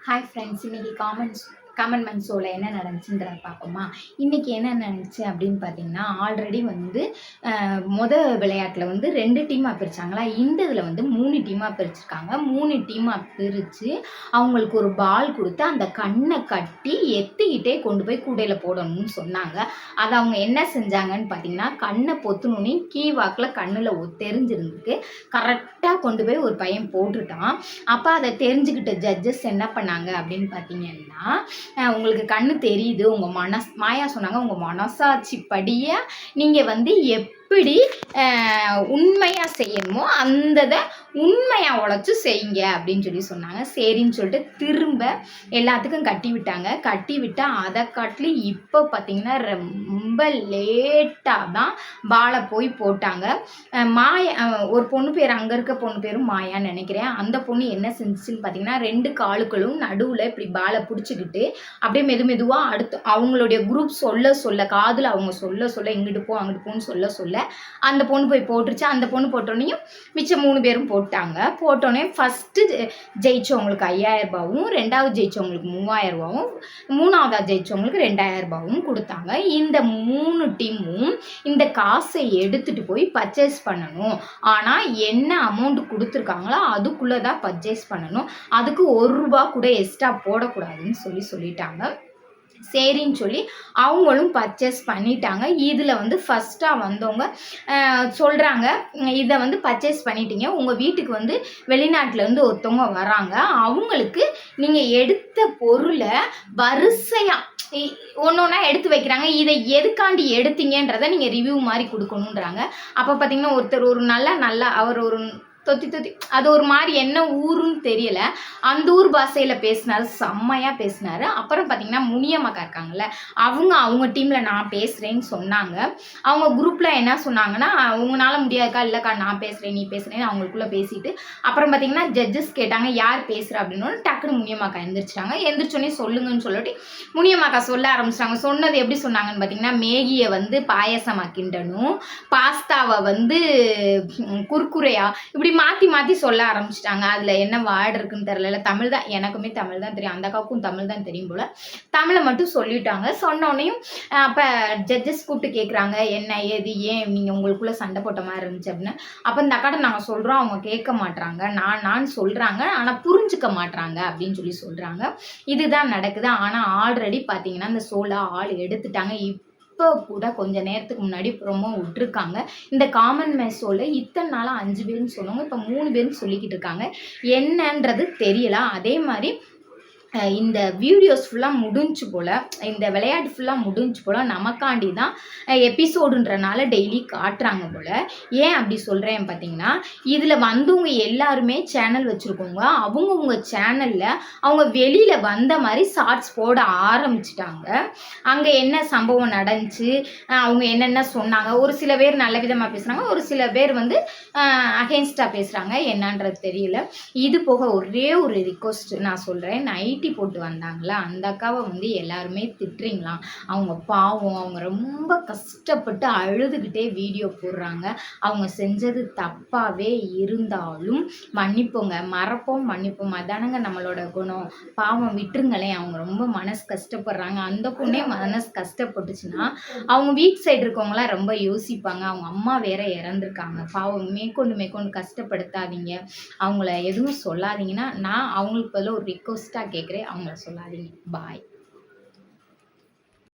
Hi friends, இன்றைக்கி common man ஷோவில் என்ன நடந்துச்சுன்றத பார்ப்போமா? இன்றைக்கி என்ன நடந்துச்சு அப்படின்னு பார்த்தீங்கன்னா, ஆல்ரெடி வந்து விளையாட்டில் வந்து 2 டீமாக பிரித்தாங்களா. இந்த இதில் வந்து 3 டீமாக பிரிச்சிருக்காங்க. 3 டீமாக பிரித்து அவங்களுக்கு ஒரு பால் கொடுத்து அந்த கண்ணை கட்டி எத்திக்கிட்டே கொண்டு போய் கூடையில் போடணும்னு சொன்னாங்க. அதை அவங்க என்ன செஞ்சாங்கன்னு பார்த்தீங்கன்னா, கண்ணை பொத்துனோன்னே கீவாக்கில் கண்ணில் தெரிஞ்சிருந்துருக்கு. கரெக்டாக கொண்டு போய் ஒரு பையன் போட்டுட்டான். அப்போ அதை தெரிஞ்சுக்கிட்ட ஜட்ஜஸ் என்ன பண்ணாங்க அப்படின்னு பார்த்தீங்கன்னா, உங்களுக்கு கண்ணு தெரியுது, உங்கள் மாயா சொன்னாங்க, உங்கள் மனசாட்சி படியே நீங்கள் வந்து எப்படி உண்மையாக செய்யணுமோ அந்த உண்மையாக உழைச்சி செய்யுங்க அப்படின்னு சொன்னாங்க. சரின்னு சொல்லிட்டு திரும்ப எல்லாத்துக்கும் கட்டி விட்டாங்க. கட்டி விட்டால் அதை காட்டிலும் இப்போ பார்த்தீங்கன்னா ரொம்ப லேட்டாக தான் பாலை போய் போட்டாங்க. மாயா ஒரு பொண்ணு பேர், அங்கே இருக்க பொண்ணு பேரும் மாயான்னு நினைக்கிறேன். அந்த பொண்ணு என்ன செஞ்சுன்னு பார்த்தீங்கன்னா, 2 காலுக்களும் நடுவில் இப்படி பாலை பிடிச்சிக்கிட்டு அப்படியே மெதுவாக அடுத்து அவங்களுடைய குரூப் சொல்ல காதில் அவங்க சொல்ல இங்கிட்டு போ அங்கிட்டு போன்னு சொல்ல அந்த பொண்ணு போய் போட்டுருச்சு. அந்த பொண்ணு போட்டோன்னையும் மிச்சம் 3 பேரும் போட்டாங்க. போட்டோன்னே ஃபஸ்ட்டு ஜெயிச்சவங்களுக்கு 5000 ரூபாவும், 2வது ஜெயிச்சவங்களுக்கு 3000 ரூபாவும், 3வதா ஜெயிச்சவங்களுக்கு 2000 ரூபாவும் கொடுத்தாங்க. இந்த 3 டீமும் இந்த காசை எடுத்துகிட்டு போய் பர்ச்சேஸ் பண்ணணும். ஆனால் என்ன அமௌண்ட் கொடுத்துருக்காங்களோ அதுக்குள்ளே தான் பர்ச்சேஸ் பண்ணணும். அதுக்கு 1 ரூபா கூட எக்ஸ்ட்ரா போடக்கூடாதுன்னு சொல்லிட்டாங்க. சரின்னு சொல்லி அவங்களும் பர்ச்சேஸ் பண்ணிட்டாங்க. இதில் வந்து ஃபஸ்ட்டாக வந்தவங்க சொல்கிறாங்க, இதை வந்து பர்ச்சேஸ் பண்ணிட்டீங்க, உங்கள் வீட்டுக்கு வந்து வெளிநாட்டிலேருந்து ஒருத்தவங்க வராங்க, அவங்களுக்கு நீங்கள் எடுத்த பொருளை வரிசையாக ஒன்றா எடுத்து வைக்கிறாங்க. இதை எதுக்காண்டி எடுத்தீங்கன்றதை நீங்கள் ரிவ்யூ மாதிரி கொடுக்கணுன்றாங்க. அப்போ பார்த்தீங்கன்னா ஒருத்தர் ஒரு நல்லா அவர் ஒரு தொத்தி அது ஒரு மாதிரி என்ன ஊருன்னு தெரியல, அந்த ஊர் பாஷையில் பேசினார், செம்மையாக பேசினார். அப்புறம் பார்த்தீங்கன்னா முனியம்மாக்கா இருக்காங்கல்ல, அவங்க டீமில் நான் பேசுகிறேன்னு சொன்னாங்க. அவங்க குரூப்பில் என்ன சொன்னாங்கன்னா, உங்களால் முடியாதுக்கா, இல்லைக்கா நான் பேசுகிறேன் நீ பேசுகிறேன்னு அவங்களுக்குள்ளே பேசிட்டு அப்புறம் பார்த்தீங்கன்னா ஜட்ஜஸ் கேட்டாங்க யார் பேசுகிறா அப்படின்னு. டக்குன்னு முனியம்மாக்கா எந்திரிச்சிட்டாங்க. எந்திரிச்சோன்னே சொல்லுங்கன்னு சொல்லிட்டு முனியம்மாக்கா சொல்ல ஆரம்பிச்சிட்டாங்க. சொன்னது எப்படி சொன்னாங்கன்னு பார்த்தீங்கன்னா, மேகியை வந்து பாயசமாக கிண்டணும், பாஸ்தாவை வந்து குர்குரையா, இப்படி மாற்றி சொல்ல ஆரம்பிச்சிட்டாங்க. அதில் என்ன வேர்டு இருக்குன்னு தெரியல. தமிழ் தான், எனக்குமே தமிழ் தான் தெரியும், அந்த அக்காவுக்கும் தமிழ் தான் தெரியும் போல். தமிழை மட்டும் சொல்லிட்டாங்க. சொன்னோடனையும் அப்போ ஜட்ஜஸ் கூப்பிட்டு கேட்குறாங்க, என்ன ஏது ஏன் நீங்கள் உங்களுக்குள்ளே சண்டை போட்ட மாதிரி இருந்துச்சு அப்படின்னு. அப்போ இந்த அக்காட்ட நாங்கள் சொல்கிறோம், அவங்க கேட்க மாட்றாங்க, நான் சொல்கிறாங்க ஆனால் புரிஞ்சுக்க மாட்றாங்க அப்படின்னு சொல்கிறாங்க. இதுதான் நடக்குது. ஆனால் ஆல்ரெடி பார்த்தீங்கன்னா இந்த ஷோவில் ஆள் எடுத்துட்டாங்க. இப்போ கூட கொஞ்ச நேரத்துக்கு முன்னாடி ப்ரோமோ விட்டுருக்காங்க. இந்த காமன் மேன் ஷோவில் இத்தனை நாளாக 5 பேர்னு சொன்னவங்க இப்போ 3 பேர்னு சொல்லிக்கிட்டு இருக்காங்க. என்னன்றது தெரியல. அதே மாதிரி இந்த வீடியோஸ் ஃபுல்லாக முடிஞ்சு போல், இந்த விளையாட்டு ஃபுல்லாக முடிஞ்சு போல், நமக்காண்டி தான் எபிசோடுன்றனால டெய்லி காட்டுறாங்க போல். ஏன் அப்படி சொல்கிறேன் பார்த்தீங்கன்னா, இதில் வந்தவங்க எல்லாருமே சேனல் வச்சுருக்கோங்க. அவங்கவுங்க சேனலில் அவங்க வெளியில் வந்த மாதிரி ஷார்ட்ஸ் போட ஆரம்பிச்சிட்டாங்க. அங்கே என்ன சம்பவம் நடந்துச்சு, அவங்க என்னென்ன சொன்னாங்க, ஒரு சில பேர் நல்ல விதமாக பேசுகிறாங்க, ஒரு சில பேர் வந்து அகெயின்ஸ்டாக பேசுகிறாங்க, என்னன்றது தெரியல. இது போக ஒரே ஒரு ரிக்வஸ்ட் நான் சொல்கிறேன். நைட்டி போட்டு வந்தாங்களா, அந்த அக்காவை வந்து எல்லாருமே திட்டுறீங்களாம். அவங்க பாவம், அவங்க ரொம்ப கஷ்டப்பட்டு அழுதுகிட்டே வீடியோ போடுறாங்க. அவங்க செஞ்சது தப்பாகவே இருந்தாலும் மன்னிப்போங்க, மன்னிப்போம், அதானங்க நம்மளோட குணம். பாவம் விட்டுருங்களேன், அவங்க ரொம்ப மனசு கஷ்டப்படுறாங்க. அந்த பொண்ணே மனசு கஷ்டப்பட்டுச்சுன்னா அவங்க வீட் சைடு இருக்கவங்களாம் ரொம்ப யோசிப்பாங்க. அவங்க அம்மா வேற இறந்துருக்காங்க. பாவம், மேற்கொண்டு கஷ்டப்படுத்தாதீங்க, அவங்கள எதுவும் சொல்லாதீங்கன்னா நான் அவங்களுக்கு பதில் ஒரு ரிக்வஸ்ட்டாக கேட்குறேன், அவங்கள சொல்லாதீங்க. பாய்.